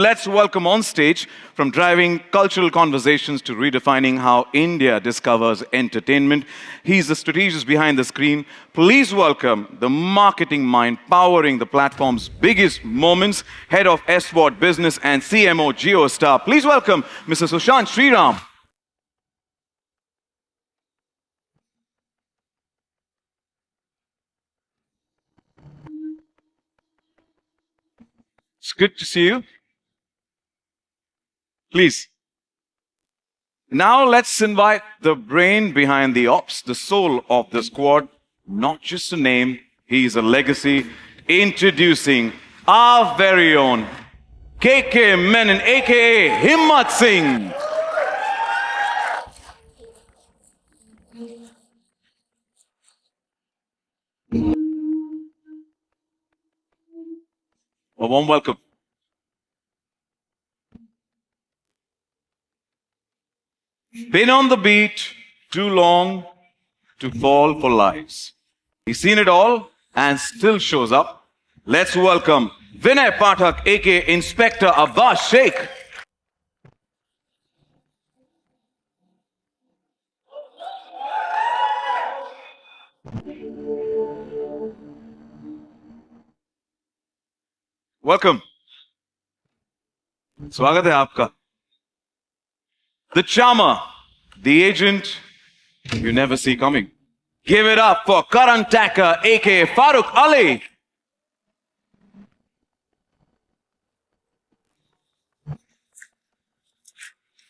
Let's welcome on stage, from driving cultural conversations to redefining how India discovers entertainment. He's the strategist behind the screen. Please welcome the marketing mind powering the platform's biggest moments, head of SWOT Business and CMO JioStar. Please welcome Mr. Sushant Sriram. It's good to see you. Please. Now let's invite the brain behind the ops, the soul of the squad. Not just a name, he's a legacy. Introducing our very own KK Menon, aka Himmat Singh. A warm welcome. Been on the beat too long to fall for lies. He's seen it all and still shows up. Let's welcome Vinay Pathak, aka Inspector Abbas Sheikh. Welcome. स्वागत है आपका. The charmer, the agent you never see coming. Give it up for Karan Tacker, aka Farooq Ali.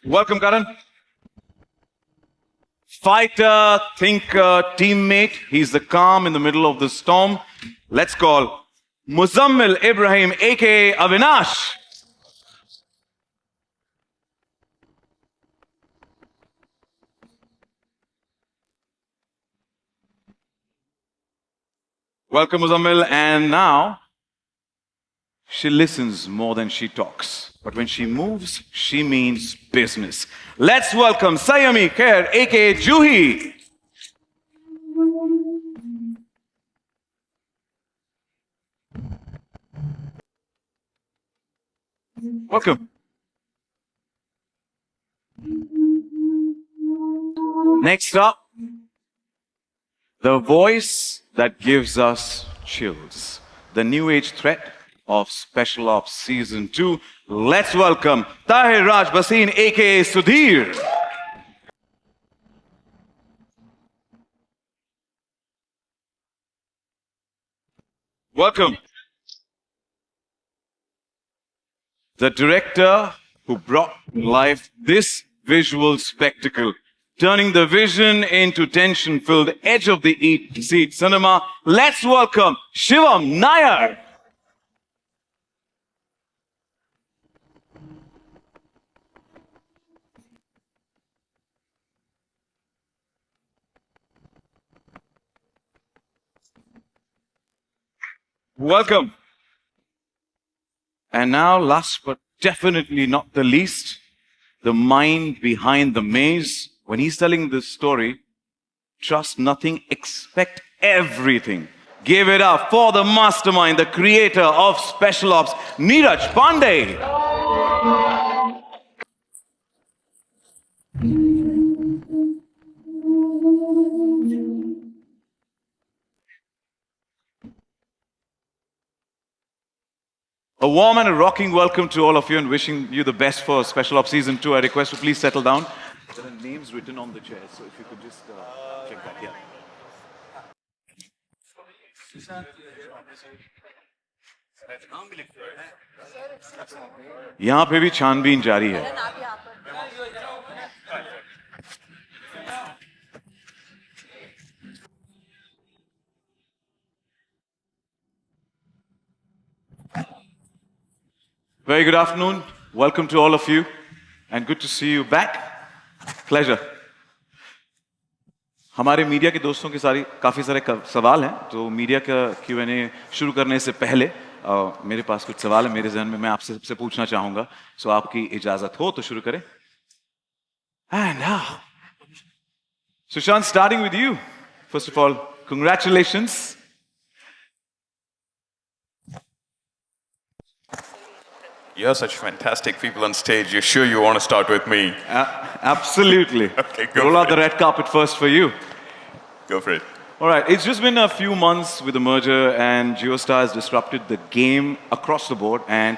Welcome, Karan. Fighter, thinker, teammate. He's the calm in the middle of the storm. Let's call Muzammil Ibrahim, aka Avinash. Welcome, Muzammil. And now, she listens more than she talks. But when she moves, she means business. Let's welcome Sayami Khair, aka Juhi. Welcome. Next up, the voice that gives us chills. The new age threat of Special Ops Season 2. Let's welcome Tahir Raj Bhasin, aka Sudhir. Welcome. The director who brought to life this visual spectacle, turning the vision into tension-filled edge of the seat cinema. Let's welcome Shivam Nair. Welcome. And now, last but definitely not the least, the mind behind the maze. When he's telling this story, trust nothing, expect everything. Give it up for the mastermind, the creator of Special Ops, Neeraj Pandey. A warm and a rocking welcome to all of you and wishing you the best for Special Ops Season 2. I request you please settle down. There are names written on the chairs, so if you could just check that. Yeah. यहाँ पे भी छानबीन जारी है. Very good afternoon. Welcome to all of you and good to see you back. Pleasure. हमारे media के दोस्तों के काफ़ी सारे सवाल हैं, तो मीडिया का Q&A शुरू करने से पहले मेरे पास कुछ सवाल है मेरे ज़हन में, मैं आपसे सबसे पूछना चाहूँगा. सो आपकी इजाज़त हो तो शुरू करें. And now, Sushant, starting with you. First of all, congratulations. You have such fantastic people on stage. You're sure you want to start with me? Absolutely. Okay, go Roll for out the it. red carpet first for you. Go for it. All right, it's just been a few months with the merger, and JioStar has disrupted the game across the board, and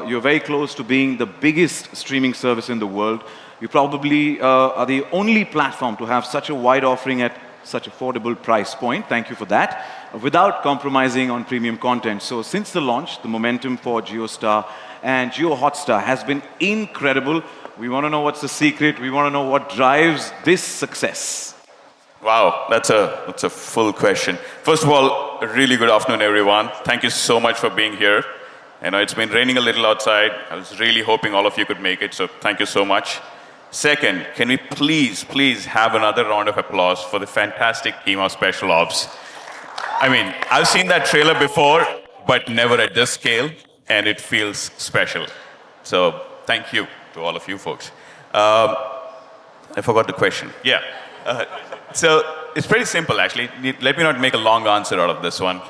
you're very close to being the biggest streaming service in the world. You probably are the only platform to have such a wide offering at such affordable price point. Thank you for that, without compromising on premium content. So since the launch, the momentum for JioStar and Jio Hotstar has been incredible. We want to know what's the secret. We want to know what drives this success. Wow, that's a full question. First of all, a really good afternoon, everyone. Thank you so much for being here. I know it's been raining a little outside. I was really hoping all of you could make it, so thank you so much. Second, can we please have another round of applause for the fantastic team of Special Ops. I mean, I've seen that trailer before, but never at this scale, and it feels special. So thank you to all of you folks. I forgot the question. Yeah. So it's pretty simple, actually. Let me not make a long answer out of this one.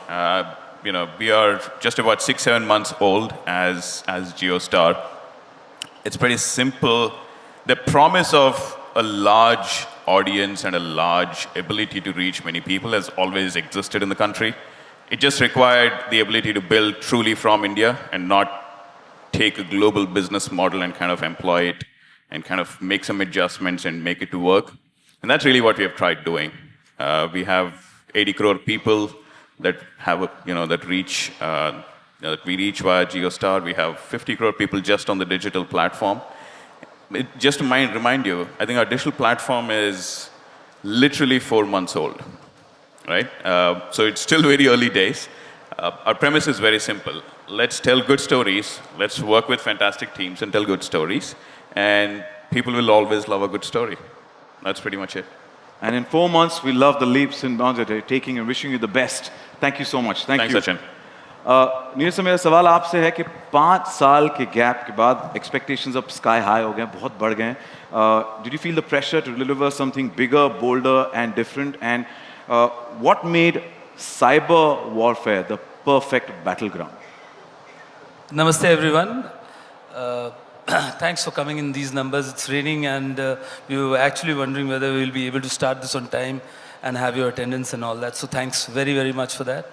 We are just about 6-7 months old as JioStar. It's pretty simple. The promise of a large audience and a large ability to reach many people has always existed in the country. It just required the ability to build truly from India and not take a global business model and kind of employ it and kind of make some adjustments and make it to work. And that's really what we have tried doing. We have 80 crore people that have that reach that we reach via JioStar. We have 50 crore people just on the digital platform. Just to remind you, I think our digital platform is literally 4 months old, right? So it's still very early days. Our premise is very simple. Let's tell good stories. Let's work with fantastic teams and tell good stories. And people will always love a good story. That's pretty much it. And in 4 months, we love the leaps and bounds that you're taking and wishing you the best. Thank you so much. Thanks, you. Sachin. Neeraj sir, मेरा सवाल आपसे है कि 5 साल के gap के बाद expectations अब स्काई हाई हो गए, बहुत बढ़ गए. Did you feel the pressure to deliver something bigger, bolder, and different? And what made cyber warfare the perfect battleground? Namaste, everyone. Thanks for coming in these numbers. It's raining, and we were actually wondering whether we'll be able to start this on time and have your attendance and all that. So thanks very, very much for that.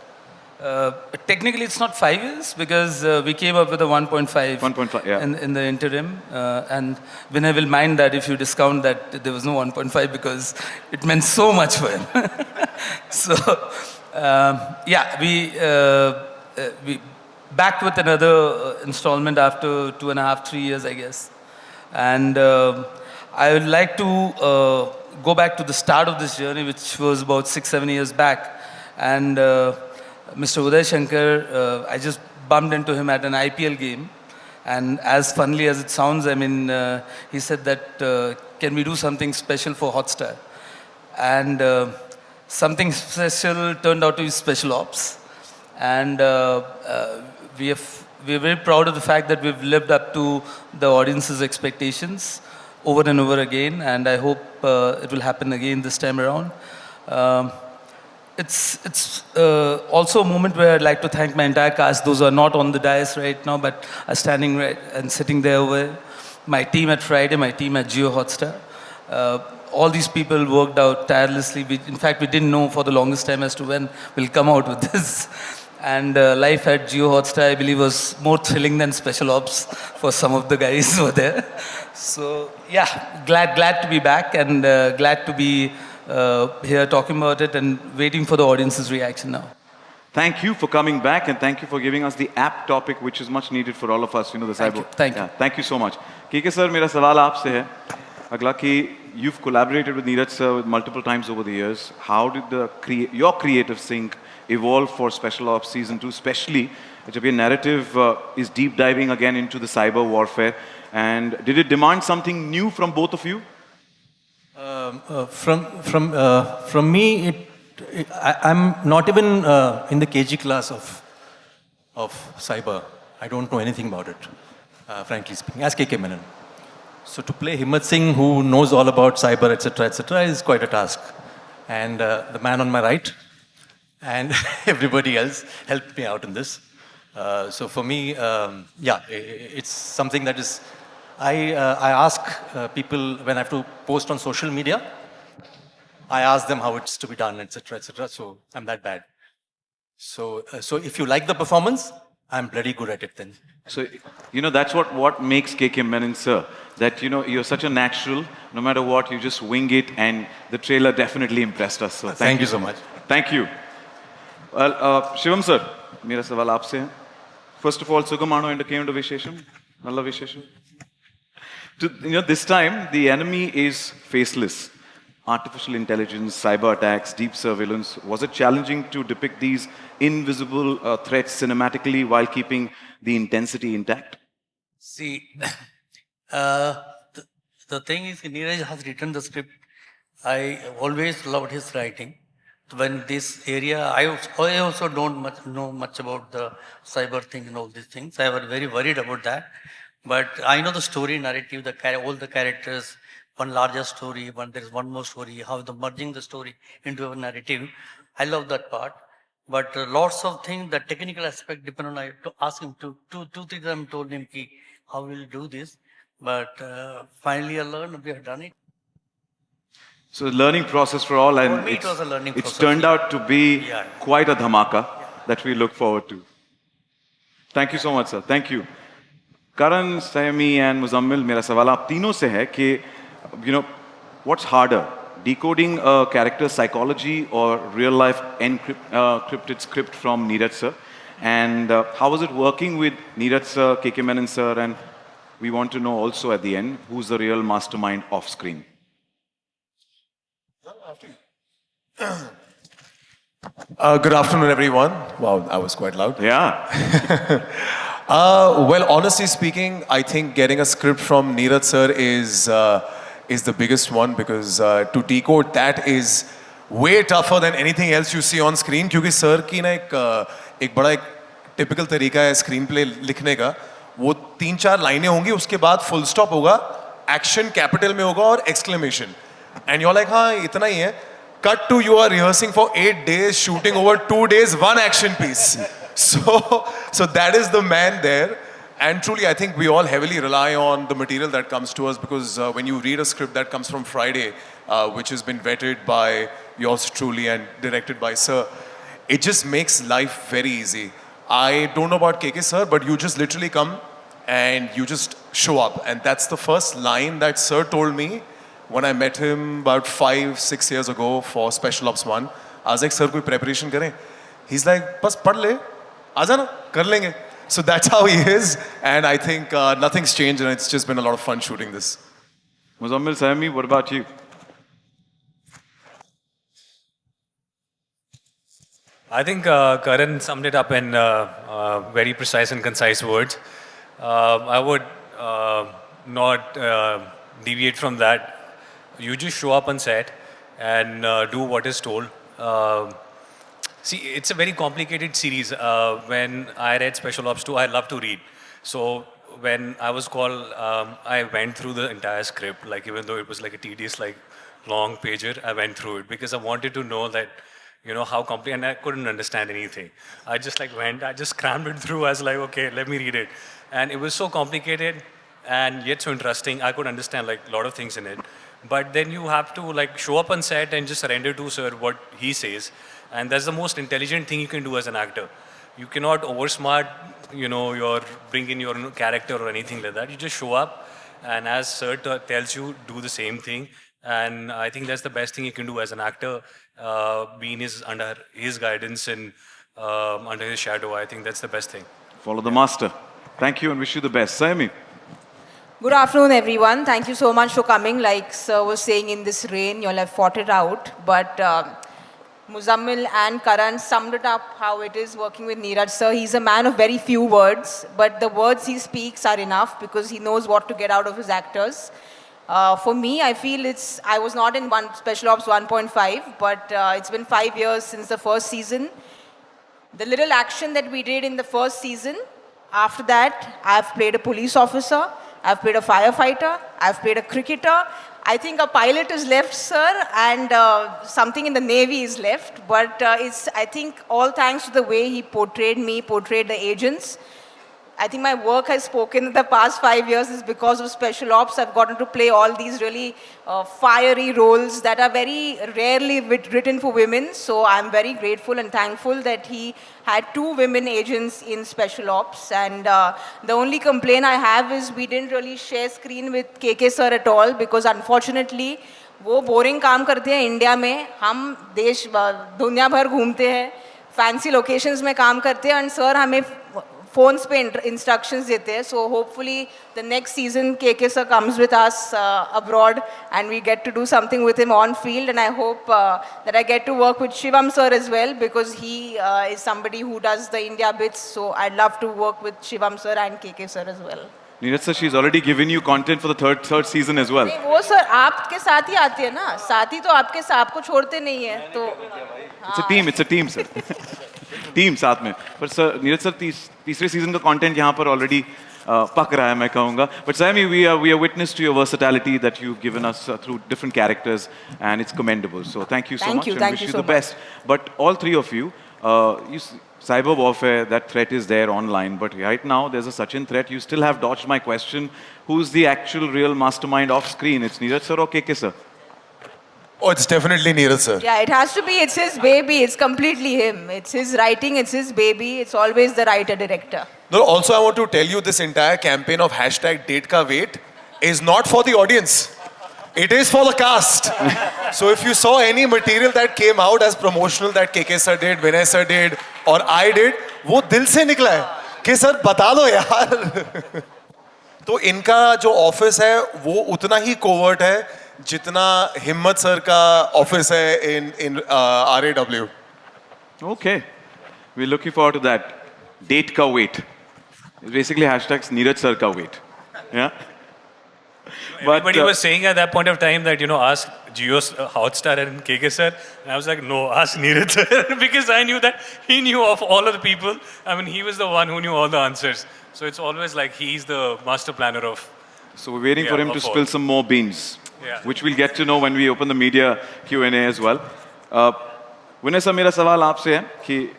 Technically, it's not 5 years because we came up with a 1.5 1.5, yeah. in the interim. And Vinay will mind that if you discount that there was no 1.5 because it meant so much for him. So, yeah, we back with another installment after 2.5, 3 years, I guess. And I would like to go back to the start of this journey, which was about 6-7 years back. And Mr. Uday Shankar, I just bumped into him at an IPL game. And as funnily as it sounds, I mean, he said that, can we do something special for Hotstar? And something special turned out to be Special Ops. And we're very proud of the fact that we've lived up to the audience's expectations over and over again. And I hope it will happen again this time around. It's also a moment where I'd like to thank my entire cast, those who are not on the dais right now, but are standing right and sitting there over my team at Friday, my team at Jio Hotstar. All these people worked out tirelessly. In fact, we didn't know for the longest time as to when we'll come out with this. And life at Jio Hotstar, I believe, was more thrilling than Special Ops for some of the guys over there. So, yeah, glad to be back and glad to be here talking about it and waiting for the audience's reaction now. Thank you for coming back, and thank you for giving us the app topic, which is much needed for all of us. The cyber. Thank you. Thank you so much. KK sir, मेरा सवाल आपसे है. अगला कि you've collaborated with Neeraj sir multiple times over the years. How did your creative sync evolve for Special Ops Season 2, especially जब ये narrative is deep diving again into the cyber warfare? And did it demand something new from both of you? From me, I'm not even in the KG class of cyber. I don't know anything about it, frankly speaking, as KK Menon. So to play Himmat Singh, who knows all about cyber, etc., is quite a task. And the man on my right and everybody else helped me out in this. So for me, it's something that is. I ask people when I have to post on social media. I ask them how it's to be done, etc., etc. So I'm that bad. So if you like the performance, I'm bloody good at it then. So, that's what makes KK Menon, sir. That, you're such a natural, no matter what, you just wing it, and the trailer definitely impressed us. So Thank you so much. Thank you. Well, Shivam sir, मेरा सवाल आपसे है. First of all, Sugamano came to Vishesham. Nalla Vishesham. This time, the enemy is faceless. Artificial intelligence, cyber attacks, deep surveillance. Was it challenging to depict these invisible threats cinematically while keeping the intensity intact? See, the thing is, Neeraj has written the script. I always loved his writing. When this area, I also don't know much about the cyber thing and all these things. I was very worried about that. But I know the story narrative, all the characters, one larger story, there's one more story, how the merging the story into a narrative. I love that part. But lots of things, the technical aspect depend on, I to ask him two, three times told him how will you do this. But finally I learned, we have done it. So the learning process for all, and For me, it was a learning it's process. turned out to be Yeah. quite a dhamaka that we look forward to. Thank you so much, sir. Thank you. Karan, Sayami, and Muzammil, मेरा सवाल आप तीनों से है कि what's harder, decoding a character's psychology or real-life encrypted script from Neeraj sir, and how was it working with Neeraj sir, KK Menon sir, and we want to know also at the end who's the real mastermind off screen. Good afternoon, everyone. Wow, that was quite loud. Yeah. Well, honestly speaking, I think getting a script from Neeraj sir is the biggest one because to decode that is way tougher than anything else you see on screen. क्योंकि sir की ना एक बड़ा typical तरीका है screen play लिखने का. वो 3-4 लाइनें होंगी, उसके बाद full stop होगा, action capital में होगा और exclamation. And you're like, हाँ इतना ही है. Cut to you are rehearsing for 8 days, shooting over 2 days, one action piece. So that is the man there. And truly, I think we all heavily rely on the material that comes to us because when you read a script that comes from Friday, which has been vetted by yours truly and directed by Sir, it just makes life very easy. I don't know about KK Sir, but you just literally come and you just show up. And that's the first line that Sir told me when I met him about 5-6 years ago for Special Ops 1. I was like, Sir, koi preparation kare? He's like, bas pad le, aaja na, kar lenge. So that's how he is, and I think nothing's changed, and it's just been a lot of fun shooting this. Muzammil, Sayami, what about you? I think Karan summed it up in very precise and concise words. I would not deviate from that. You just show up on set and do what is told. See, it's a very complicated series. When I read Special Ops 2, I love to read. So when I was called, I went through the entire script. Like even though it was like a tedious, like long pager, I went through it because I wanted to know that, how complicated, and I couldn't understand anything. I just I just crammed it through. I was like, okay, let me read it. And it was so complicated and yet so interesting. I could understand like a lot of things in it. But then you have to show up on set and just surrender to Sir what he says. And that's the most intelligent thing you can do as an actor. You cannot oversmart, bring in your character or anything like that. You just show up, and as Sir tells you, do the same thing. And I think that's the best thing you can do as an actor, being under his guidance and under his shadow. I think that's the best thing. Follow the master. Thank you and wish you the best. Sayami. Good afternoon, everyone. Thank you so much for coming. Like Sir was saying, in this rain, you all have fought it out. But Muzammil and Karan summed it up how it is working with Neeraj sir. He's a man of very few words, but the words he speaks are enough because he knows what to get out of his actors. For me, I feel I was not in Special Ops 1.5, but it's been 5 years since the first season. The little action that we did in the first season, after that, I've played a police officer, I've played a firefighter, I've played a cricketer, I think a pilot is left, sir, and something in the Navy is left. But it's, I think, all thanks to the way he portrayed me, portrayed the agents. I think my work has spoken in the past 5 years is because of special ops. I've gotten to play all these really fiery roles that are very rarely written for women. So I'm very grateful and thankful that he had 2 women agents in special ops. And the only complaint I have is we didn't really share screen with KK sir at all because unfortunately वो boring काम करते हैं India में, हम देश दुनिया भर घूमते हैं, फैंसी लोकेशंस में काम करते हैं, एंड सर हमें phones पे instructions देते हैं. So hopefully the next season KK sir comes with us abroad and we get to do something with him on field, and I hope that I get to work with Shivam sir as well because he is somebody who does the India bits. So I'd love to work with Shivam sir and KK sir as well. Neeraj sir, she's already given you content for the third season as well. नहीं, वो sir आपके साथ ही आती है ना, साथी तो आपको छोड़ते नहीं है तो. It's a team sir. Team साथ में. पर सर नीरज सर तीसरे सीजन का कंटेंट यहाँ पर ऑलरेडी पक रहा है मैं कहूँगा. But Saimi, we are witness to your versatility that you've given us through different characters, and it's commendable. So thank you so much and wish you the best. But all three of you, cyber warfare, that threat is there online. But right now there's a Sachin threat. You still have dodged my question. Who's the actual real mastermind off screen? It's Neeraj sir or KK sir? Oh, it's definitely Neeraj sir. Yeah, it has to be. It's his baby. It's completely him. It's his writing. It's his baby. It's always the writer-director. No, also I want to tell you this entire campaign of #DateKaWait is not for the audience. It is for the cast. So if you saw any material that came out as promotional that KK sir did, Vinay sir did, or I did, वो दिल से निकला है कि sir बता दो यार. तो इनका जो ऑफिस है वो उतना ही कोवर्ट है जितना हिम्मत सर का ऑफिस है in RAW. Okay, we're looking forward to that. Date ka wait. It's basically hashtags Neeraj sir ka wait. Yeah. Everybody was saying at that point of time that, ask Jio Hotstar and KK sir. And I was like, no, ask Neeraj sir. Because I knew that he knew of all of the people. I mean, he was the one who knew all the answers. So it's always like he's the master planner of. So we're waiting for him to spill some more beans, which we'll get to know when we open the media Q&A as well. Vinay sir, मेरा सवाल आपसे है कि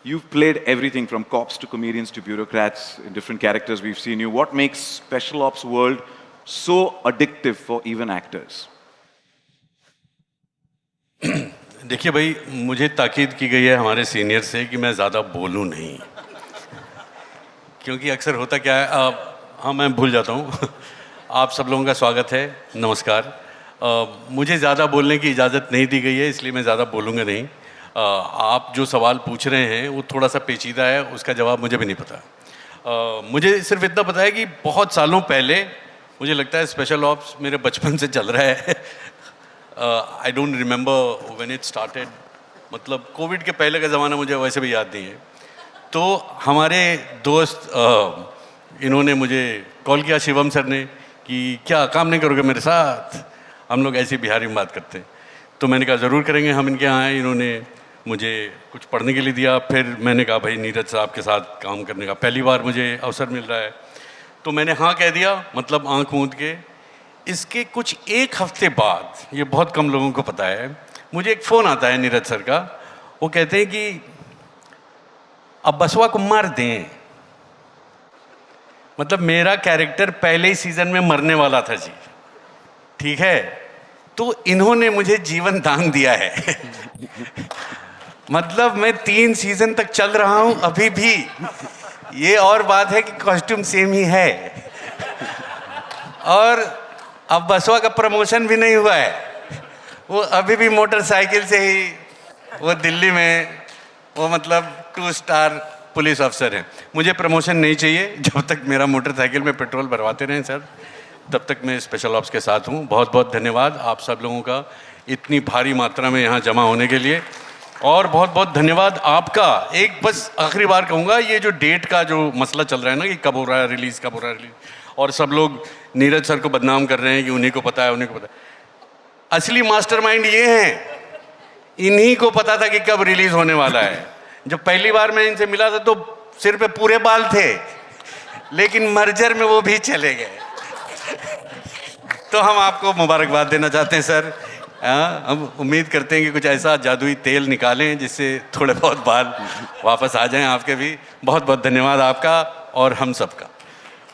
you've played everything from cops to comedians to bureaucrats in different characters we've seen you. What makes special ops world so addictive for even actors? देखिए भाई, मुझे ताकीद की गई है हमारे सीनियर से कि मैं ज़्यादा बोलूं नहीं, क्योंकि अक्सर होता क्या है, हाँ मैं भूल जाता हूँ. आप सब लोगों का स्वागत है, नमस्कार. मुझे ज़्यादा बोलने की इजाज़त नहीं दी गई है, इसलिए मैं ज़्यादा बोलूँगा नहीं. आप जो सवाल पूछ रहे हैं वो थोड़ा सा पेचीदा है, उसका जवाब मुझे भी नहीं पता. मुझे सिर्फ इतना पता है कि बहुत सालों पहले, मुझे लगता है स्पेशल ऑप्स मेरे बचपन से चल रहा है. I don't remember when it started, मतलब कोविड के पहले का ज़माना मुझे वैसे भी याद नहीं है. तो हमारे दोस्त इन्होंने मुझे कॉल किया, शिवम सर ने, कि क्या काम नहीं करोगे मेरे साथ, हम लोग ऐसे बिहारी में बात करते हैं. तो मैंने कहा ज़रूर करेंगे, हम इनके यहाँ आए. इन्होंने मुझे कुछ पढ़ने के लिए दिया. फिर मैंने कहा भाई नीरज साहब के साथ काम करने का पहली बार मुझे अवसर मिल रहा है, तो मैंने हाँ कह दिया, मतलब आँख मूंद के. इसके कुछ एक हफ्ते बाद, ये बहुत कम लोगों को पता है, मुझे एक फ़ोन आता है नीरज सर का. वो कहते हैं कि अब बसवा को मार दें. मतलब मेरा कैरेक्टर पहले ही सीज़न में मरने वाला था जी, ठीक है. तो इन्होंने मुझे जीवन दान दिया है. मतलब मैं 3 सीज़न तक चल रहा हूँ अभी भी. ये और बात है कि कॉस्ट्यूम सेम ही है, और अब बसवा का प्रमोशन भी नहीं हुआ है. वो अभी भी मोटरसाइकिल से ही वो दिल्ली में वो मतलब 2 स्टार पुलिस अफसर हैं. मुझे प्रमोशन नहीं चाहिए, जब तक मेरा मोटरसाइकिल में पेट्रोल भरवाते रहें सर, तब तक मैं स्पेशल ऑप्स के साथ हूँ. बहुत बहुत धन्यवाद आप सब लोगों का इतनी भारी मात्रा में यहाँ जमा होने के लिए, और बहुत बहुत धन्यवाद आपका. एक बस आखिरी बार कहूँगा, ये जो डेट का जो मसला चल रहा है ना कि कब हो रहा है रिलीज़, कब हो रहा है रिलीज़, और सब लोग नीरज सर को बदनाम कर रहे हैं कि उन्हीं को पता है, उन्हीं को पता है. असली मास्टरमाइंड ये हैं, इन्हीं को पता था कि कब रिलीज़ होने वाला है. जब पहली बार मैं इनसे मिला था तो सिर पे पूरे बाल थे, लेकिन मर्जर में वो भी चले गए. तो हम आपको मुबारकबाद देना चाहते हैं सर। हम उम्मीद करते हैं कि कुछ ऐसा जादुई तेल निकालें जिससे थोड़े बहुत बाल वापस आ जाएं आपके भी। बहुत बहुत धन्यवाद आपका और हम सबका।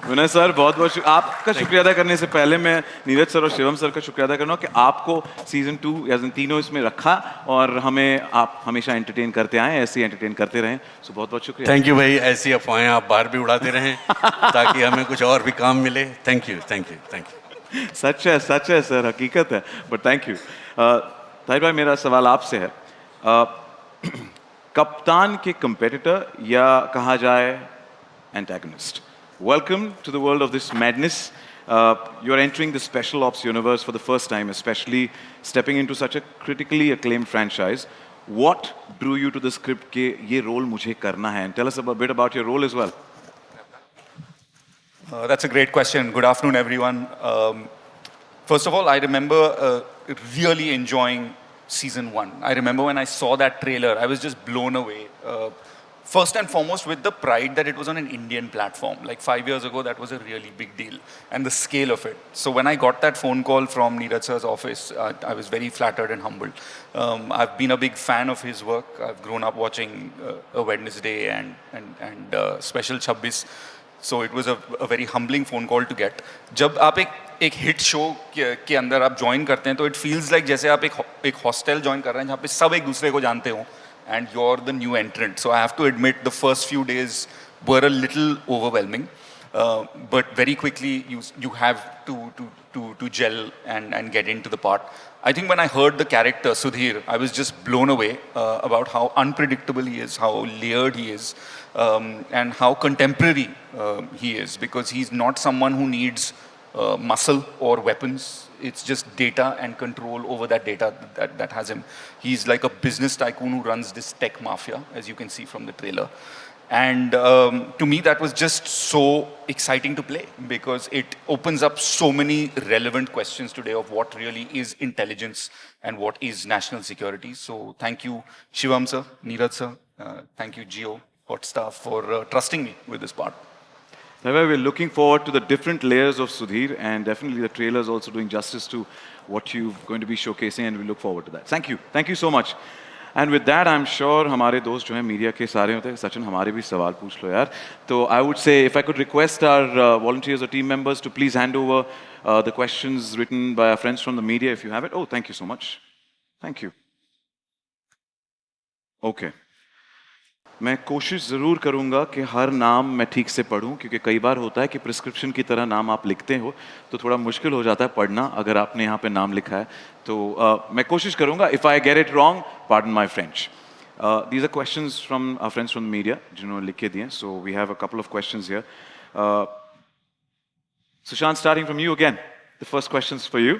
विनय सर, बहुत बहुत आपका शुक्रिया अदा करने से पहले मैं नीरज सर और शिवम सर का शुक्रिया अदा करना कि आपको सीजन 2 या तीनों इसमें रखा और हमें आप हमेशा एंटरटेन करते आए, ऐसे ही एंटरटेन करते रहें। सो बहुत बहुत शुक्रिया। थैंक यू भाई, ऐसी अफवाहें आप बाहर भी उड़ाते रहें ताकि हमें कुछ और भी काम मिले। Thank you, thank you, thank you. सच है सर, हकीकत है, बट थैंक यू। ताहिर भाई, मेरा सवाल आपसे है, कप्तान के कंपेटिटर या कहा जाए antagonist. Welcome to the world of this madness. You're entering the special ops universe for the first time, especially stepping into such a critically acclaimed franchise. What drew you to the script के ये role मुझे करना है? And tell us a bit about your role as well. That's a great question. Good afternoon, everyone. First of all, I remember really enjoying season 1. I remember when I saw that trailer, I was just blown away. First and foremost with the pride that it was on an Indian platform. Like 5 years ago, that was a really big deal. And the scale of it. So when I got that phone call from Neeraj sir's office, I was very flattered and humbled. I've been a big fan of his work. I've grown up watching A Wednesday and Special 26. So it was a very humbling phone call to get. जब आप एक hit show के अंदर आप join करते हैं तो it feels like जैसे आप एक हॉस्टल ज्वाइन कर रहे हैं जहाँ पे सब एक दूसरे को जानते हो and you're the new entrant. So I have to admit the first few days were a little overwhelming, but very quickly you have to gel and get into the part. I think when I heard the character Sudhir, I was just blown away about how unpredictable he is, how layered he is, and how contemporary he is, because he's not someone who needs muscle or weapons. It's just data and control over that data that has him. He's like a business tycoon who runs this tech mafia, as you can see from the trailer. And to me, that was just so exciting to play because it opens up so many relevant questions today of what really is intelligence and what is national security. So thank you, Shivam sir, Neeraj sir. Thank you, Jio Hotstar, for trusting me with this part. We're looking forward to the different layers of Sudhir, and definitely the trailer is also doing justice to what you're going to be showcasing, and we look forward to that. Thank you so much. And with that, I'm sure हमारे दोस्त जो हैं media के सारे होते हैं, सचिन हमारे भी सवाल पूछ लो यार। तो I would say if I could request our volunteers or team members to please hand over the questions written by our friends from the media if you have it. Oh, thank you so much. Thank you. Okay. मैं कोशिश ज़रूर करूँगा कि हर नाम मैं ठीक से पढूं, क्योंकि कई बार होता है कि प्रिस्क्रिप्शन की तरह नाम आप लिखते हो तो थोड़ा मुश्किल हो जाता है पढ़ना अगर आपने यहाँ पे नाम लिखा है। तो मैं कोशिश करूँगा, if I get it wrong, pardon my French. These are questions from our friends from the media, जिन्होंने लिख के दिए। So we have a couple of questions here. Sushant, starting from you again. The first question's for you.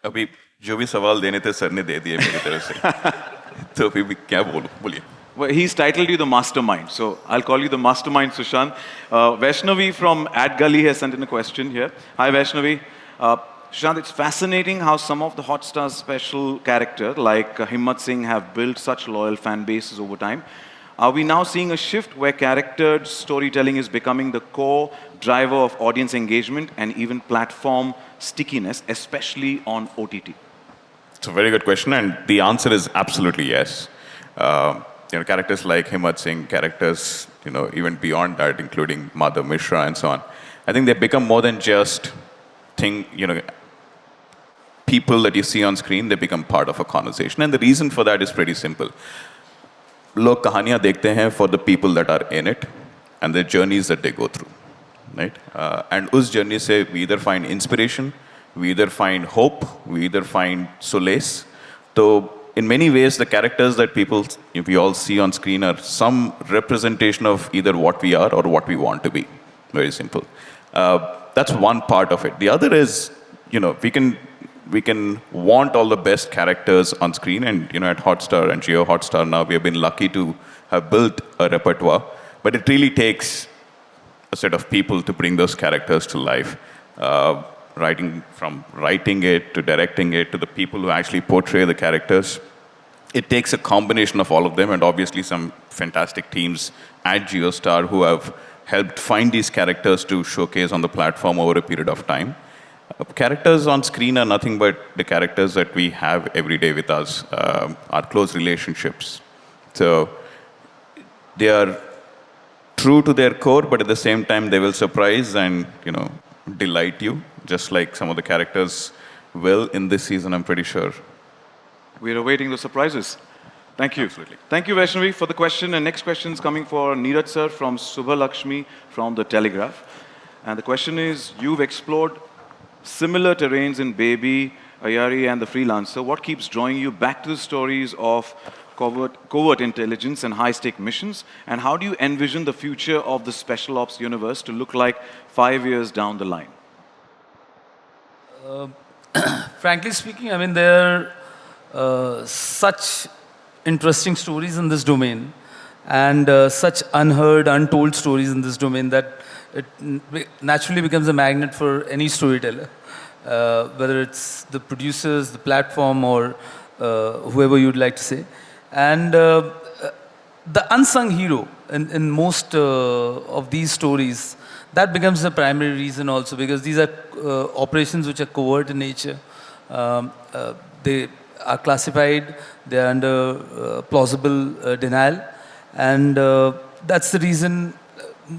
अभी जो भी सवाल देने थे सर ने दे दिए मेरी तरफ से तो अभी भी क्या बोलूं, बोलिए। Well, he's titled you the mastermind, so I'll call you the mastermind, Sushant. Vaishnavi from @Gully has sent in a question here. Hi, Vaishnavi. Sushant, it's fascinating how some of the Hotstar special characters like Himmat Singh have built such loyal fan bases over time. Are we now seeing a shift where character storytelling is becoming the core driver of audience engagement and even platform stickiness, especially on OTT? It's a very good question, and the answer is absolutely yes. Characters like Himmat Singh, characters, even beyond that, including Madhav Mishra and so on. I think they become more than just people that you see on screen. They become part of a conversation, and the reason for that is pretty simple. लोग कहानियाँ देखते हैं for the people that are in it and the journeys that they go through, right? And उस journey से we either find inspiration, we either find hope, we either find solace. So in many ways, the characters that we all see on screen are some representation of either what we are or what we want to be. Very simple. That's one part of it. The other is, we can want all the best characters on screen, and at Hotstar and Jio Hotstar now we have been lucky to have built a repertoire, but it really takes a set of people to bring those characters to life. From writing it to directing it to the people who actually portray the characters. It takes a combination of all of them, and obviously some fantastic teams at JioStar who have helped find these characters to showcase on the platform over a period of time. Characters on screen are nothing but the characters that we have every day with us, our close relationships. So they are true to their core, but at the same time, they will surprise and, delight you, just like some of the characters will in this season, I'm pretty sure. We're awaiting the surprises. Thank you. Absolutely. Thank you, Vaishnavi, for the question. And next question is coming for Neeraj sir from Subha Lakshmi from The Telegraph. And the question is, you've explored similar terrains in Baby, Ayari, and The Freelancer. What keeps drawing you back to the stories of covert intelligence and high-stake missions? And how do you envision the future of the Special Ops universe to look like 5 years down the line? Frankly speaking, I mean, there are such interesting stories in this domain and such unheard, untold stories in this domain that it naturally becomes a magnet for any storyteller, whether it's the producers, the platform, or whoever you'd like to say. And the unsung hero in most of these stories, that becomes the primary reason also, because these are operations which are covert in nature. They are classified, they are under plausible denial, and that's the reason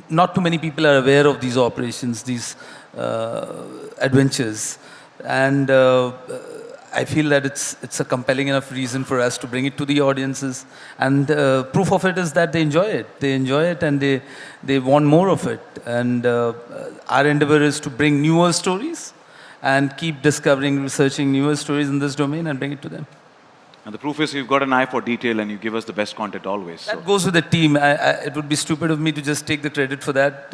not too many people are aware of these operations, these adventures. And I feel that it's a compelling enough reason for us to bring it to the audiences. And proof of it is that they enjoy it. They enjoy it and they want more of it. And our endeavor is to bring newer stories and keep discovering, researching newer stories in this domain and bring it to them. And the proof is you've got an eye for detail and you give us the best content always. That goes with the team. It would be stupid of me to just take the credit for that.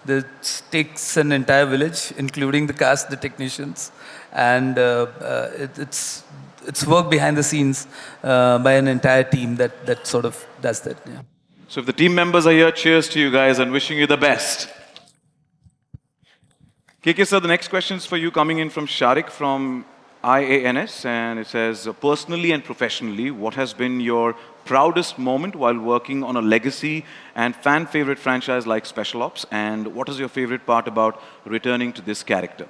It takes an entire village, including the cast, the technicians, and it's work behind the scenes by an entire team that sort of does that. Yeah. So if the team members are here, cheers to you guys and wishing you the best. KK sir, the next question is for you, coming in from Sharik from IANS, and it says, personally and professionally, what has been your proudest moment while working on a legacy and fan favorite franchise like Special Ops, and what is your favorite part about returning to this character?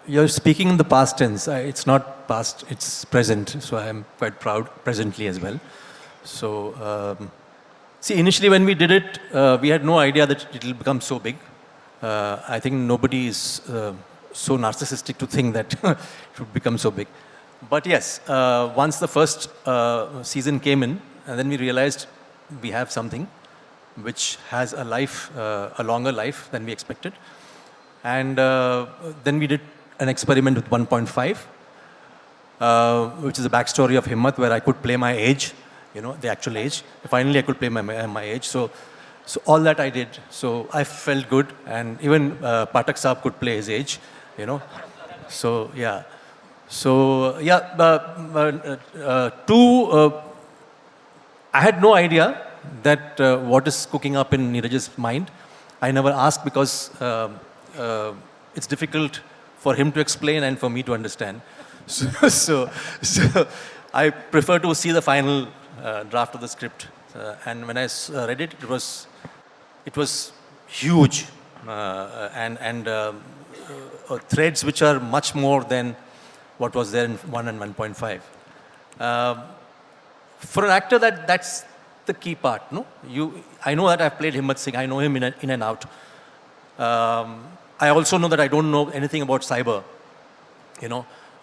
You're speaking in the past tense. It's not past, it's present. So I'm quite proud presently as well. So, see, initially when we did it, we had no idea that it will become so big. I think nobody is so narcissistic to think that it would become so big. But yes, once the first season came in, and then we realized we have something which has a life, a longer life than we expected. And then we did an experiment with 1.5, which is a backstory of Himmat, where I could play my age, the actual age. Finally, I could play my age. So all that I did. So I felt good, and even Pathak Saab could play his age, So yeah. So yeah, I had no idea that what is cooking up in Neeraj's mind. I never asked because it's difficult for him to explain and for me to understand. So I prefer to see the final draft of the script. And when I read it, it was huge and threads which are much more than what was there in 1 and 1.5. For an actor, that's the key part. No, I know that I've played Himmat Singh. I know him in and out. I also know that I don't know anything about cyber.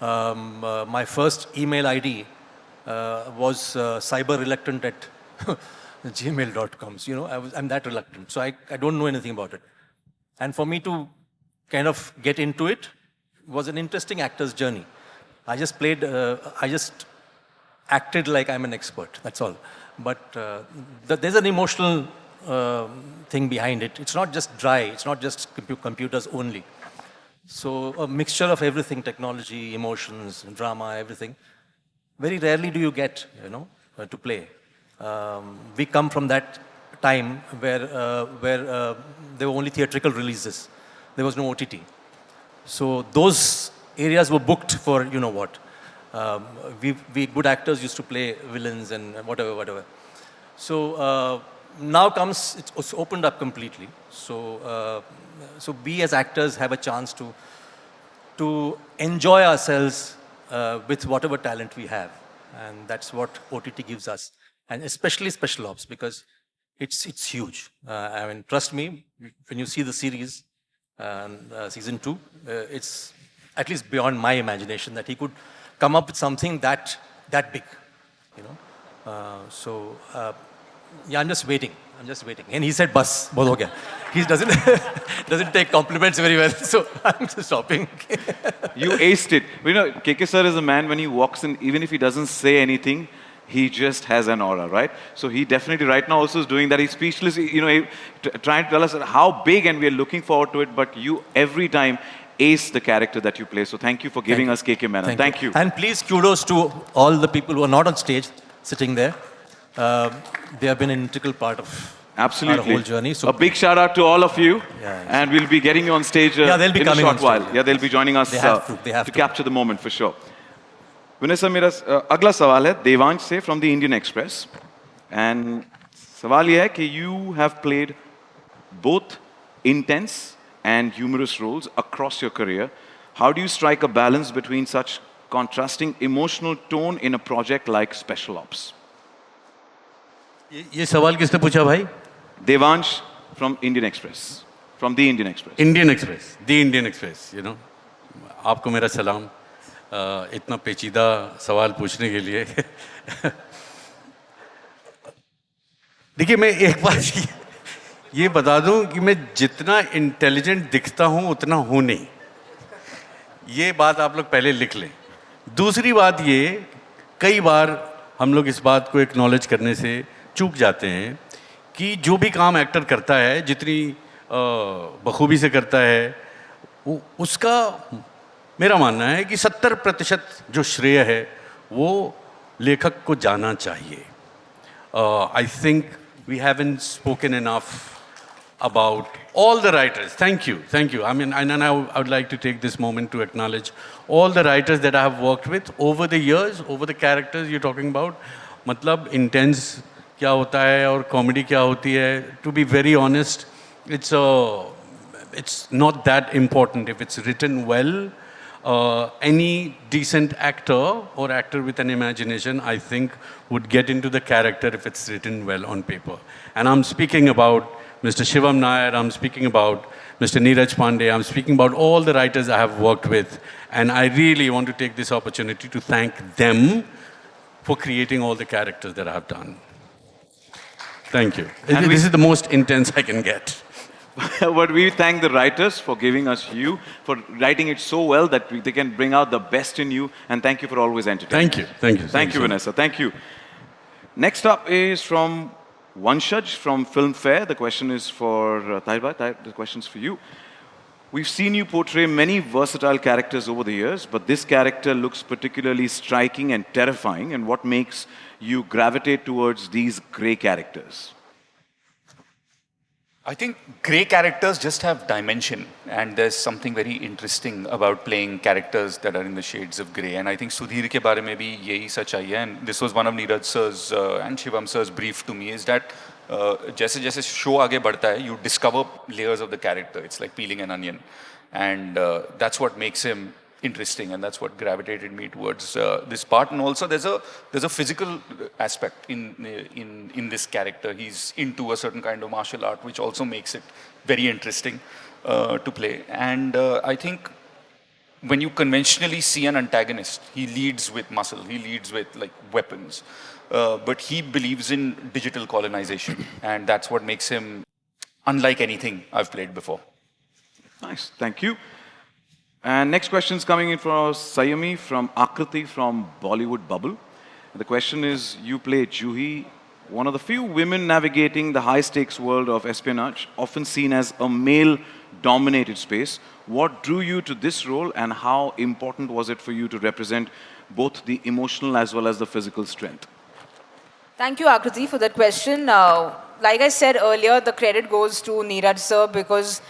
My first email ID was cyberreluctant at gmail.com. I'm that reluctant. So I don't know anything about it. And for me to kind of get into it was an interesting actor's journey. I just acted like I'm an expert, that's all. But there's an emotional thing behind it. It's not just dry, it's not just computers only. So a mixture of everything, technology, emotions, drama, everything. Very rarely do you get, to play. We come from that time where there were only theatrical releases. There was no OTT. So those areas were booked for what. We good actors used to play villains and whatever. So now comes, it's opened up completely. So we as actors have a chance to enjoy ourselves with whatever talent we have. And that's what OTT gives us. And especially special ops, because it's huge. I mean, trust me, when you see the series, season 2, it's at least beyond my imagination that he could come up with something that big, you know. Yeah, I'm just waiting. And he said, "Bas, bahut ho gaya." He doesn't take compliments very well, so I'm just stopping. You aced it. You know, KK sir is a man, when he walks in, even if he doesn't say anything, he just has an aura, right? So he definitely right now also is doing that. He's speechless, you know, trying to tell us how big, and we are looking forward to it, but you every time ace the character that you play. So thank you for giving us KK Menon. Thank you. And please, kudos to all the people who are not on stage, sitting there. They have been an integral part of Absolutely. our whole journey. So a big shout out to all of you. Yeah. And we'll be getting you on stage Yeah, they'll be in a coming short on stage, while. yeah. They'll be joining us They have to. capture the moment for sure. Vinay sir, मेरा अगला सवाल है देवांश से from the Indian Express. And सवाल ये है कि you have played both intense and humorous roles across your career. How do you strike a balance between such contrasting emotional tone in a project like Special Ops? ये सवाल किसने पूछा भाई? Devansh from Indian Express. From the Indian Express. Indian express, the Indian express, you know. आपको मेरा सलाम, इतना पेचीदा सवाल पूछने के लिए. देखिए, मैं एक बात ये बता दूं कि मैं जितना इंटेलिजेंट दिखता हूं उतना हूं नहीं. ये बात आप लोग पहले लिख लें. दूसरी बात ये, कई बार हम लोग इस बात को एक्नॉलेज करने से चूक जाते हैं कि जो भी काम एक्टर करता है, जितनी बखूबी से करता है, उसका मेरा मानना है कि 70% जो श्रेय है वो लेखक को जाना चाहिए. I think we haven't spoken enough about all the writers. Thank you. I mean, and I would like to take this moment to acknowledge all the writers that I have worked with over the years, over the characters you're talking about. मतलब intense क्या होता है और comedy क्या होती है. To be very honest, it's not that important if it's written well. Any decent actor or actor with an imagination, I think, would get into the character if it's written well on paper. And I'm speaking about Mr. Shivam Nair, I'm speaking about Mr. Neeraj Pandey, I'm speaking about all the writers I have worked with. And I really want to take this opportunity to thank them for creating all the characters that I have done. Thank you. This is the most intense I can get. But we thank the writers for giving us you, for writing it so well that they can bring out the best in you. And thank you for always entertaining. Thank you, Vanessa. Thank you. Next up is from Vanshaj from Filmfare. The question is for Tahir. The question is for you. We've seen you portray many versatile characters over the years, but this character looks particularly striking and terrifying. And what makes you gravitate towards these grey characters? I think grey characters just have dimension, and there's something very interesting about playing characters that are in the shades of grey. And I think Sudhir ke baare mein bhi yahi sachai hai, and this was one of Neeraj sir's and Shivam sir's brief to me, is that jaise jaise show aage badhta hai, you discover layers of the character. It's like peeling an onion, and that's what makes him interesting, and that's what gravitated me towards this part. And also there's a physical aspect in this character. He's into a certain kind of martial art, which also makes it very interesting to play. And I think when you conventionally see an antagonist, he leads with muscle, he leads with like weapons, but he believes in digital colonization, and that's what makes him unlike anything I've played before. Nice, thank you. And next question is coming in from Sayami from Akriti from Bollywood Bubble. The question is, you play Juhi, one of the few women navigating the high-stakes world of espionage, often seen as a male-dominated space. What drew you to this role, and how important was it for you to represent both the emotional as well as the physical strength? Thank you, Akriti, for that question. Like I said earlier, the credit goes to Neeraj sir, because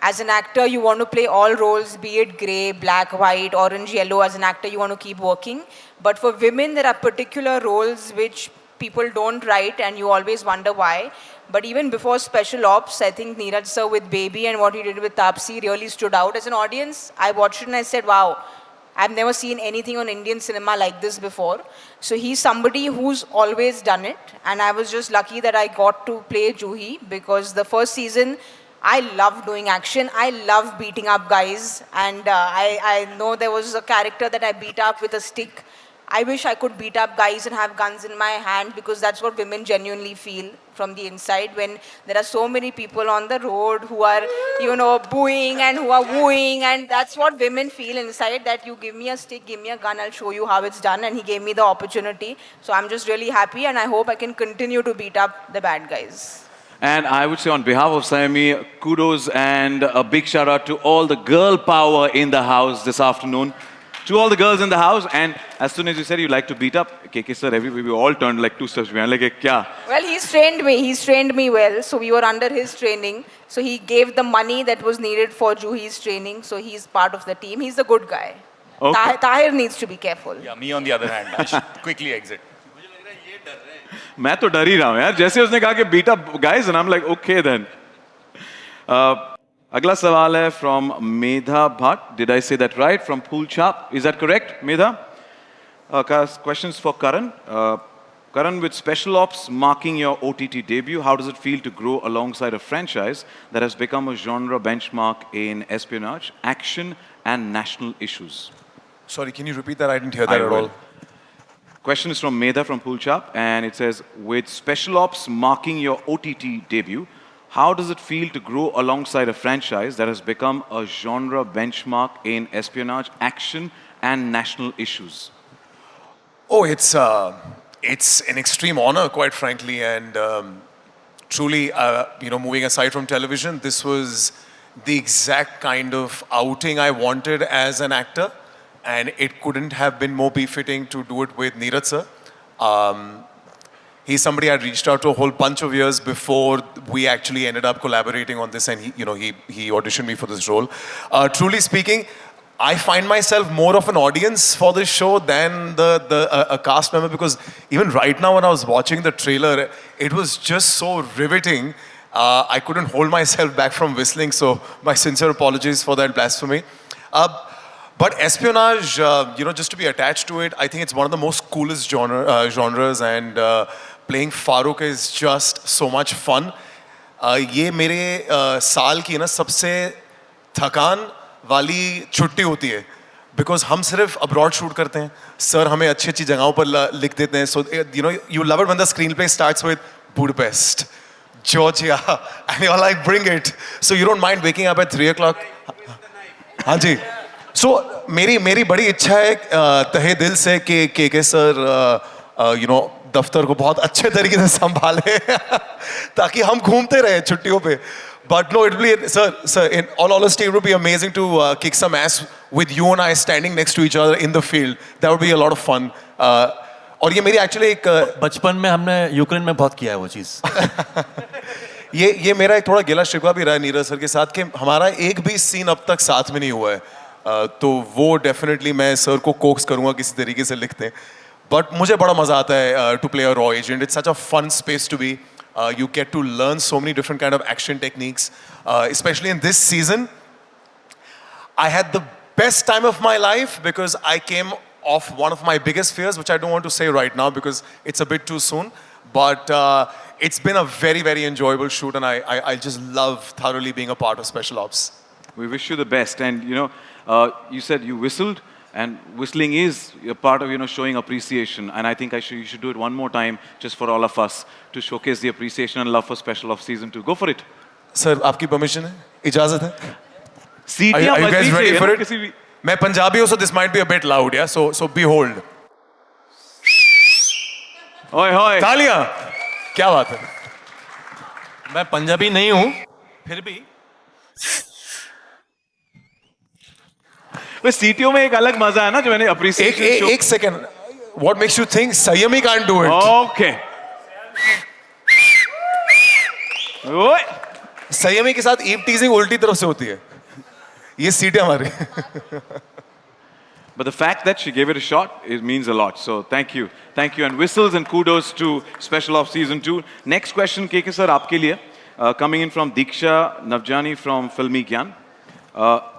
as an actor, you want to play all roles, be it grey, black, white, orange, yellow. As an actor, you want to keep working. But for women, there are particular roles which people don't write, and you always wonder why. But even before Special Ops, I think Neeraj sir with Baby and what he did with Taapsee really stood out. As an audience, I watched it and I said, wow, I've never seen anything on Indian cinema like this before. So he's somebody who's always done it. And I was just lucky that I got to play Juhi, because the first season, I love doing action. I love beating up guys. And I know there was a character that I beat up with a stick. I wish I could beat up guys and have guns in my hand, because that's what women genuinely feel from the inside when there are so many people on the road who are, you know, booing and who are wooing, and that's what women feel inside, that you give me a stick, give me a gun, I'll show you how it's done, and he gave me the opportunity. So I'm just really happy, and I hope I can continue to beat up the bad guys. And I would say on behalf of Sayami, kudos and a big shout out to all the girl power in the house this afternoon. To all the girls in the house, and as soon as you said you like to beat up, KK sir, we all turned like 2 steps behind, like, kya? Well, he's trained me well, so we were under his training. So he gave the money that was needed for Juhi's training, so he's part of the team. He's the good guy. Okay. Tahir needs to be careful. Yeah, me on the other hand, I should quickly exit. मैं तो डर ही रहा हूँ यार, जैसे उसने कहा कि beat up guys, and I'm like, okay then. अगला सवाल है from Medha Bhatt. Did I say that right? From Pool Chap. Is that correct, Medha? Questions for Karan. Karan, with Special Ops marking your OTT debut, how does it feel to grow alongside a franchise that has become a genre benchmark in espionage, action, and national issues? Sorry, can you repeat that? I didn't hear that at all. Question is from Medha from Poolchap, and it says, with Special Ops marking your OTT debut, how does it feel to grow alongside a franchise that has become a genre benchmark in espionage, action, and national issues? Oh, it's an extreme honor, quite frankly, and truly, moving aside from television, this was the exact kind of outing I wanted as an actor, and it couldn't have been more befitting to do it with Neeraj sir. He's somebody I'd reached out to a whole bunch of years before we actually ended up collaborating on this, and he auditioned me for this role. Truly speaking, I find myself more of an audience for this show than a cast member, because even right now when I was watching the trailer, it was just so riveting. I couldn't hold myself back from whistling, so my sincere apologies for that blasphemy. But espionage, just to be attached to it, I think it's one of the most coolest genres, and playing Farooq is just so much fun. ये मेरे साल की ना सबसे थकान वाली छुट्टी होती है, because हम सिर्फ abroad shoot करते हैं. Sir हमें अच्छी अच्छी जगहों पर लिख देते हैं. So you love it when the screenplay starts with Budapest, Georgia, and you're like, bring it. So you don't mind waking up at 3 o'clock. हाँ जी. So मेरी बड़ी इच्छा है तहे दिल से कि KK sir दफ्तर को बहुत अच्छे तरीके से संभाले ताकि हम घूमते रहे छुट्टियों पे. But no, it'll be, sir, in all honesty, it would be amazing to kick some ass with you and I standing next to each other in the field. That would be a lot of fun. और ये मेरी actually एक बचपन में हमने Ukraine में बहुत किया है वो चीज़. ये मेरा एक थोड़ा गिला शिकवा भी रहा है नीरज सर के साथ कि हमारा एक भी सीन अब तक साथ में नहीं हुआ है. तो वो डेफिनेटली मैं सर को कोक्स करूँगा किसी तरीके से लिखते हैं. बट मुझे बड़ा मज़ा आता है टू प्ले अ रॉ agent. It's such a fun space to be. You get to learn so many different kind of action techniques, especially in this season. I had the best time of my life because I came off one of my biggest fears, which I don't want to say right now because it's a bit too soon. But it's been a very, very enjoyable shoot, and I just love thoroughly being a part of Special Ops. We wish you the best. And you said you whistled. And whistling is a part of, showing appreciation. And I think you should do it one more time just for all of us to showcase the appreciation and love for Special Ops Season 2. Go for it. Sir, आपकी permission है? इजाज़त है? Are you guys ready for it? मैं पंजाबी हूँ, so this might be a bit loud, yeah? So behold. Oi, hoi. तालियां! क्या बात है? मैं पंजाबी नहीं हूँ, फिर भी सीटियों में एक अलग मजा है ना जो मैंने अप्रिशिएट. एक second. What makes you think Sayami can't do it? Okay. ओए. संयमी के साथ ईव टीजिंग उल्टी तरफ से होती है. ये सीटें हमारी. But the fact that she gave it a shot, it means a lot. So thank you. Thank you. And whistles and kudos to Special Ops Season 2. Next question, KK sir, aapke liye. Coming in from Diksha Navjani from Filmi Gyan.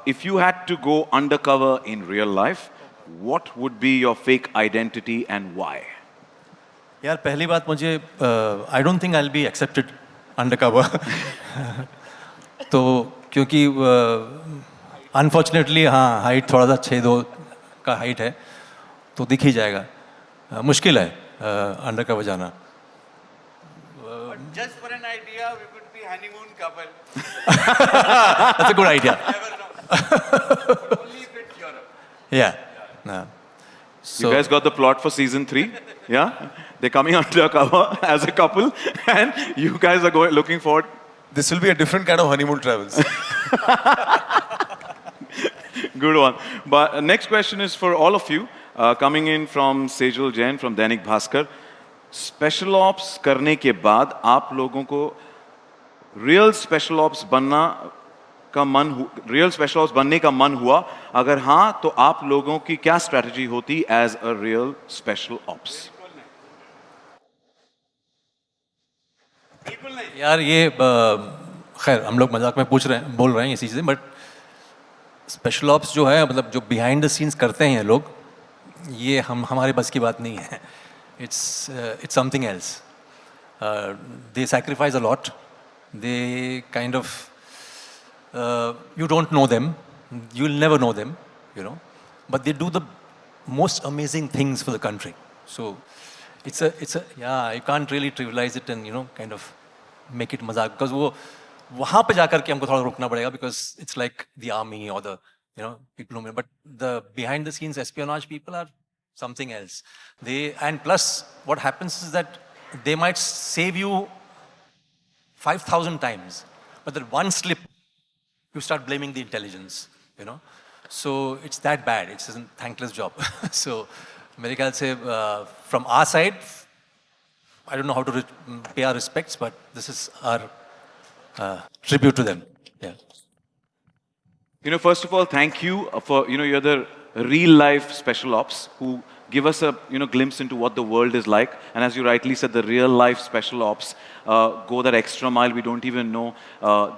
If you had to go undercover in real life, what would be your fake identity and why? यार पहली बात मुझे I don't think I will be accepted undercover तो क्योंकि unfortunately हाँ height थोड़ा सा 6'2" का हाइट है तो दिख ही जाएगा मुश्किल है अंडरकवर जाना Just for an idea, we could be honeymoon couple. That's a good idea. Only if it's Europe. Yeah. No. You guys got the plot for Season 3? Yeah? They're coming undercover as a couple and you guys are looking forward. This will be a different kind of honeymoon travels. Good one. But next question is for all of you. Coming in from Sejal Jain from Dainik Bhaskar. Special Ops करने के बाद आप लोगों को real Special Ops बनने का मन हुआ? अगर हाँ, तो आप लोगों की क्या strategy होती as a real Special Ops? यार ये खैर हम लोग मजाक में बोल रहे हैं ये चीज़ें बट स्पेशल ऑप्स जो है मतलब जो बिहाइंड द सीन्स करते हैं ये लोग ये हमारे बस की बात नहीं है it's something else they sacrifice a lot they kind of you don't know them you'll never know them you know but they do the most amazing things for the country so it's a yeah you can't really trivialize it and you know kind of make it मजाक because वो वहाँ पे जाकर के हमको थोड़ा रुकना पड़ेगा because it's like the army or the you know people who but the behind the scenes espionage people are something else they and plus what happens is that they might save you 5,000 times but that one slip you start blaming the intelligence you know so it's that bad it's a thankless job so मेरे ख्याल से from our side I don't know how to pay our respects but this is our tribute to them yeah You know, first of all, thank you for, you know, you're the real life Special Ops who give us a, you know, glimpse into what the world is like. And as you rightly said, the real life Special Ops go that extra mile we don't even know.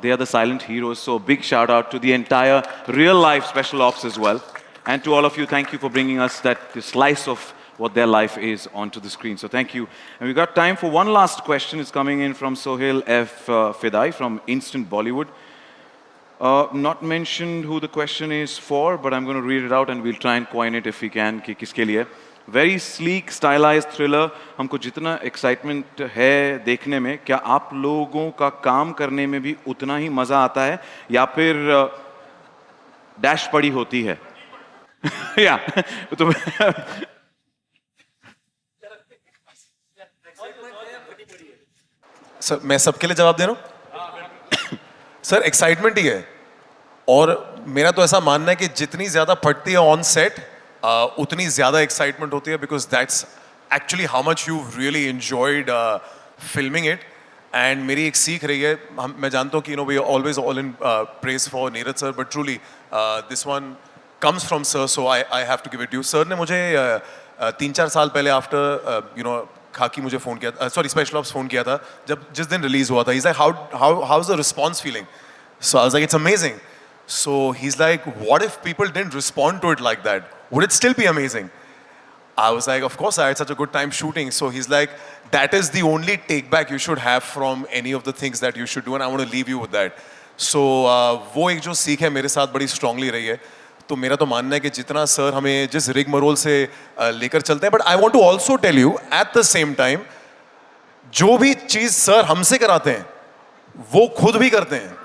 They are the silent heroes. So big shout out to the entire real life Special Ops as well. And to all of you, thank you for bringing us that slice of what their life is onto the screen. So thank you. And we've got time for one last question. It's coming in from Sohail F. Fidai from Instant Bollywood. Not mentioned who the question is for, but I'm going to read it out and we'll try and coin it if we can. कि किसके लिए? Very sleek, stylized thriller. हमको जितना excitement है देखने में, क्या आप लोगों का काम करने में भी उतना ही मजा आता है, या फिर dash पड़ी होती है? या तो सर मैं सबके लिए जवाब दे रहा हूँ सर एक्साइटमेंट ही है और मेरा तो ऐसा मानना है कि जितनी ज्यादा फटती है ऑन सेट उतनी ज्यादा एक्साइटमेंट होती है because that's actually how much you really enjoyed filming it and मेरी एक सीख रही है मैं जानता हूँ कि you know we always all in praise for Neeraj sir but truly this one comes from sir so I have to give it you sir ने मुझे 3-4 साल पहले आफ्टर यू नो खाकी मुझे फ़ोन किया था सॉरी स्पेशल ऑप्स फ़ोन किया था जिस दिन रिलीज़ हुआ था he's like how is the response feeling so I was like it's amazing so he's like what if people didn't respond to it like that would it still be amazing I was like of course I had such a good time shooting so he's like that is the only take back you should have from any of the things that you should do and I want to leave you with that so वो एक जो सीख है मेरे साथ बड़ी strongly रही है तो मेरा तो मानना है कि जितना सर हमें जिस रिग मरोल से लेकर चलते हैं but I want to also tell you at the same time जो भी चीज़ सर हमसे कराते हैं वो खुद भी करते हैं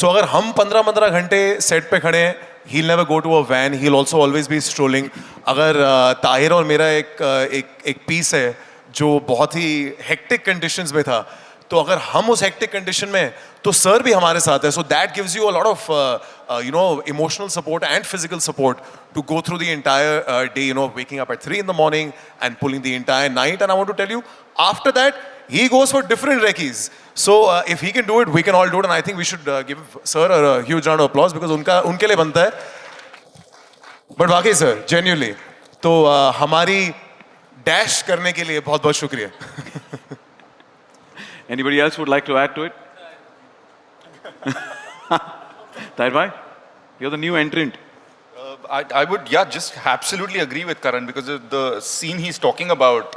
सो अगर हम 15-15 घंटे सेट पे खड़े हैं he'll never go to a van he'll also always be strolling अगर ताहिर और मेरा एक पीस है जो बहुत ही हेक्टिक कंडीशंस में था तो अगर हम उस हेक्टिक कंडीशन में तो सर भी हमारे साथ है so that gives you a lot of you know emotional support and physical support to go through the entire day you know waking up at 3 in the morning and pulling the entire night and I want to tell you after that he goes for different recce's so if he can do it we can all do it and I think we should give sir a huge round of applause because उनके लिए बनता है but वाकई sir genuinely तो हमारी dash करने के लिए बहुत बहुत शुक्रिया. Anybody else would like to add to it? Tahir bhai, you're the new entrant. I would, yeah, just absolutely agree with Karan because the scene he's talking about,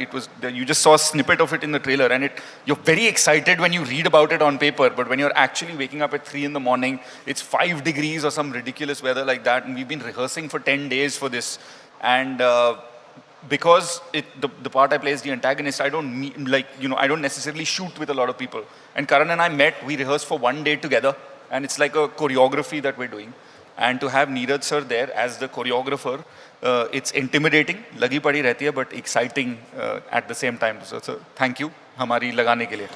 it was, you just saw a snippet of it in the trailer and you're very excited when you read about it on paper, but when you're actually waking up at 3 in the morning, it's 5 degrees or some ridiculous weather like that, and we've been rehearsing for 10 days for this. And because the part I play is the antagonist, I don't I don't necessarily shoot with a lot of people. And Karan and I met, we rehearsed for 1 day together, and it's like a choreography that we're doing. And to have Neeraj sir there as the choreographer, it's intimidating, lagi padi rehti hai, but exciting at the same time. So thank you, हमारी लगाने के लिए.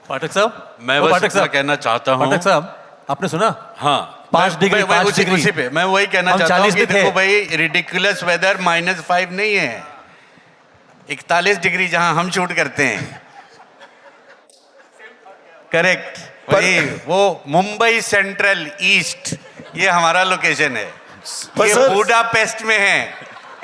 पाठक साहब, मैं बस इतना कहना चाहता हूँ. पाठक साहब, आपने सुना? हाँ, 5 डिग्री, 5 डिग्री. उसी पे मैं वही कहना चाहता हूँ कि देखो भाई, रिडिकुलस वेदर -5 नहीं है, 41 डिग्री जहाँ हम शूट करते हैं. करेक्ट. वो मुंबई सेंट्रल ईस्ट, ये हमारा लोकेशन है. ये बुडापेस्ट में है.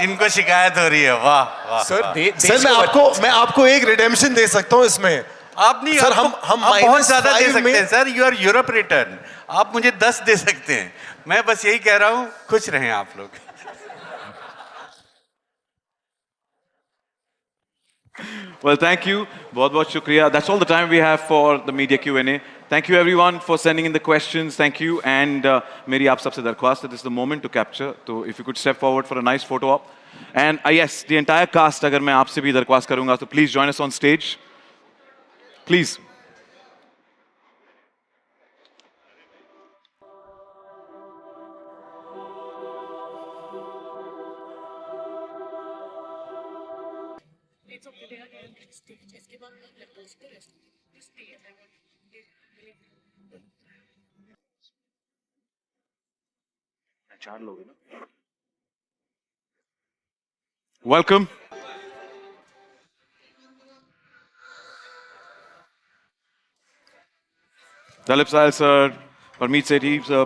इनको शिकायत हो रही है. वाह वाह सर, मैं आपको एक रिडेम्पशन दे सकता हूँ इसमें. आप नहीं सर, हम बहुत ज्यादा दे सकते हैं sir. You are Europe return. आप मुझे 10 दे सकते हैं. मैं बस यही कह रहा हूँ, खुश रहें आप लोग. Well, thank you. बहुत shukriya. That's all the time we have for the media Q&A. Thank you everyone for sending in the questions. Thank you. And मेरी आप सबसे दरख्वास्त है, this is the moment to capture. So if you could step forward for a nice photo op. And yes, the entire cast, अगर मैं आपसे भी दरख्वास्त करूँगा, so please join us on stage. Please. Welcome. Dalip Sahil sir, Parmeet Sethi sir,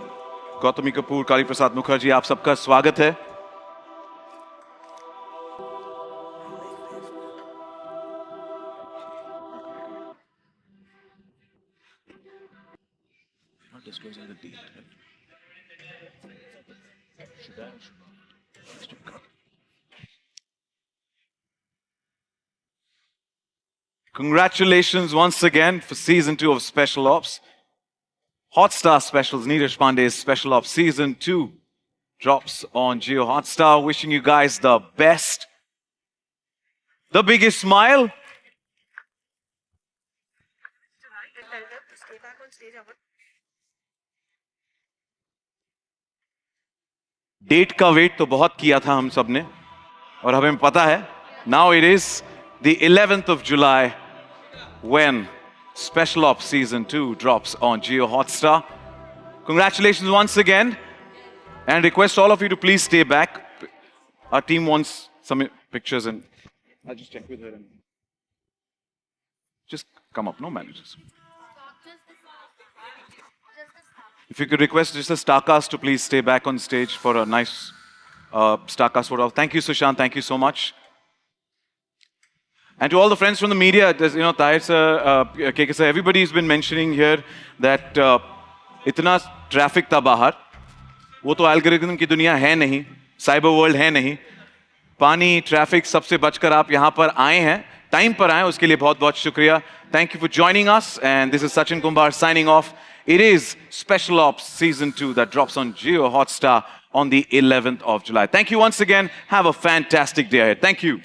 Gautami Kapoor, Kali Prasad Mukherjee, आप सबका स्वागत है. Congratulations once again for season 2 of Special Ops. Hotstar Specials, Neeraj Pandey's Special Ops season 2 drops on Jio Hotstar. Wishing you guys the best. The biggest smile. Date का wait तो बहुत किया था हम सब ने, और हमें पता है, now it is the 11th of July when Special Ops Season 2 drops on Jio Hotstar. Congratulations once again, and request all of you to please stay back. Our team wants some pictures, and I'll just check with her. And just come up, no managers. If you could request just a Starcast to please stay back on stage for a nice Starcast photo. Thank you, Sushant. Thank you so much. And to all the friends from the media, Tahir sir, KK sir, everybody's been mentioning here that itna traffic tha bahar, वो तो algorithm की दुनिया है नहीं, cyber world है नहीं. पानी, traffic सबसे बचकर आप यहाँ पर आए हैं, time पर आए, उसके लिए बहुत बहुत शुक्रिया. Thank you for joining us, and this is Sachin Kumbar signing off. It is Special Ops Season 2 that drops on Jio Hotstar on the 11th of July. Thank you once again. Have a fantastic day ahead. Thank you.